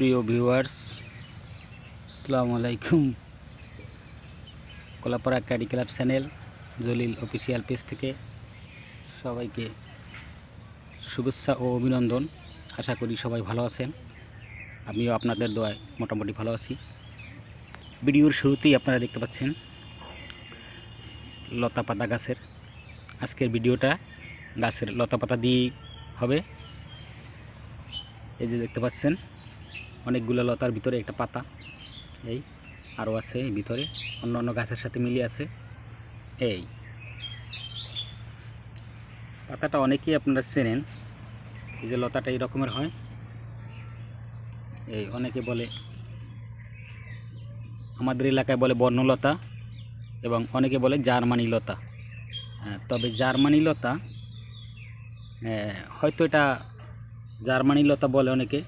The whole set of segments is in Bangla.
প্রিয় ভিউয়ার্স, আসসালামু আলাইকুম। Kalapara ক্যাডি club channel Jalil official page থেকে সবাইকে শুভেচ্ছা ও অভিনন্দন। আশা করি সবাই ভালো আছেন। আমিও আপনাদের দোয়ায় মোটামুটি ভালো আছি। ভিডিওর শুরুতেই আপনারা দেখতে পাচ্ছেন লতা পাতা গাছের। আজকের ভিডিওটা গাছের লতা পাতা দিয়ে হবে। এই যে দেখতে পাচ্ছেন অনেকগুলো লতার ভিতরে একটা পাতা, এই আরও আছে এই ভিতরে, অন্য অন্য গাছের সাথে মিলিয়ে আছে। এই পাতাটা অনেকেই আপনারা চেনেন। এই যে লতাটা এই রকমের হয়, এই অনেকে বলে, আমাদের এলাকায় বলে বর্ণলতা এবং অনেকে বলে জার্মানি লতা। তবে জার্মানি লতা, হয়তো এটা জার্মানি লতা বলে অনেকে,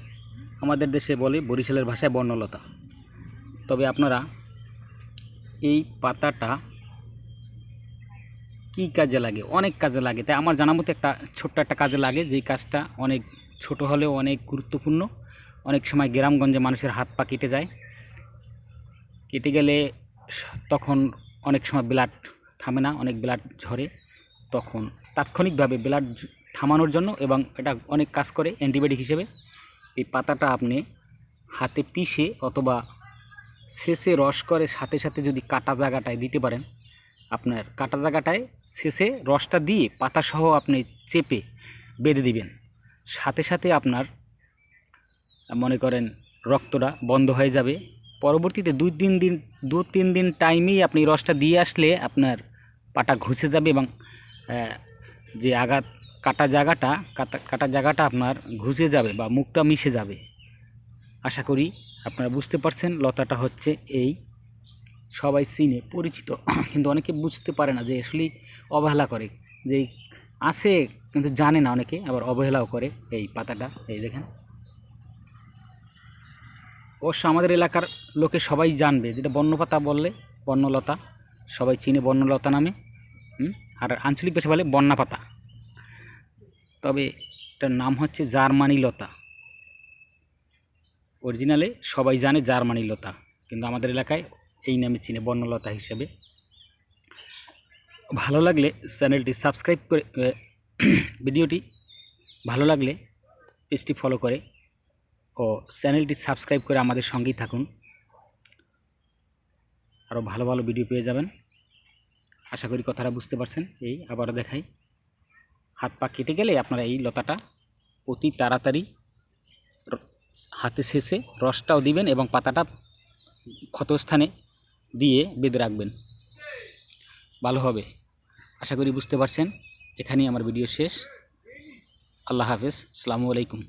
আমাদের দেশে বলে বরিশালের ভাষায় বর্ণলতা। তবে আপনারা এই পাতাটা কি কাজে লাগে? অনেক কাজে লাগে। তাই আমার জানা মতো ছোট্ট একটা কাজে লাগে, যেই কাজটা অনেক ছোট হলেও অনেক গুরুত্বপূর্ণ। অনেক সময় গ্রামগঞ্জে মানুষের হাত পা কেটে যায়, কেটে গেলে তখন অনেক সময় ব্লাড থামে না, অনেক ব্লাড ঝরে। তখন তাৎক্ষণিকভাবে ব্লাড থামানোর জন্য, এবং এটা অনেক কাজ করে অ্যান্টিবায়োটিক হিসেবে, এই পাতাটা আপনি হাতে পিষে অথবা শেষে রস করে সাথে সাথে যদি কাটা জায়গাটায় দিতে পারেন, আপনার কাটা জায়গাটায় শেষে রসটা দিয়ে পাতাসহ আপনি চেপে বেঁধে দিবেন, সাথে সাথে আপনার মনে করেন রক্তটা বন্ধ হয়ে যাবে। পরবর্তীতে দু তিন দিন টাইমেই আপনি রসটা দিয়ে আসলে আপনার পাটা ঘুষে যাবে এবং যে আঘাত কাটা জায়গাটা আপনার ঘুষে যাবে বা মুখটা মিশে যাবে। আশা করি আপনারা বুঝতে পারছেন। লতাটা হচ্ছে এই, সবাই চিনে পরিচিত, কিন্তু অনেকে বুঝতে পারে না, যে আসলে অবহেলা করে, যে আছে কিন্তু জানে না, অনেকে আবার অবহেলাও করে এই পাতাটা। এই দেখেন, অবশ্য আমাদের এলাকার লোকে সবাই জানবে, যেটা বর্ণপাতা বললে বর্ণলতা, সবাই চিনে বর্ণলতা নামে। আর আঞ্চলিক ভাষা বলে বন্যা পাতা। তবে এটার নাম হচ্ছে জার্মানি লতা। অরিজিনালে সবাই জানে জার্মানি লতা, কিন্তু আমাদের এলাকায় এই নামে চিনে বর্ণলতা হিসেবে। ভালো লাগলে চ্যানেলটি সাবস্ক্রাইব করে, ভিডিওটি ভালো লাগলে পেজটি ফলো করে ও চ্যানেলটি সাবস্ক্রাইব করে আমাদের সঙ্গেই থাকুন। আরও ভালো ভালো ভিডিও পেয়ে যাবেন। আশা করি কথাটা বুঝতে পারছেন। এই আবারও দেখাই, হাত পা কেটে গেলে আপনারা এই লতাটা অতি তাড়াতাড়ি হাতে শেষে রসটাও দিবেন এবং পাতাটা ক্ষতস্থানে দিয়ে বেঁধে রাখবেন, ভালো হবে। আশা করি বুঝতে পারছেন। এখানেই আমার ভিডিও শেষ। আল্লাহ হাফেজ, আসসালামু আলাইকুম।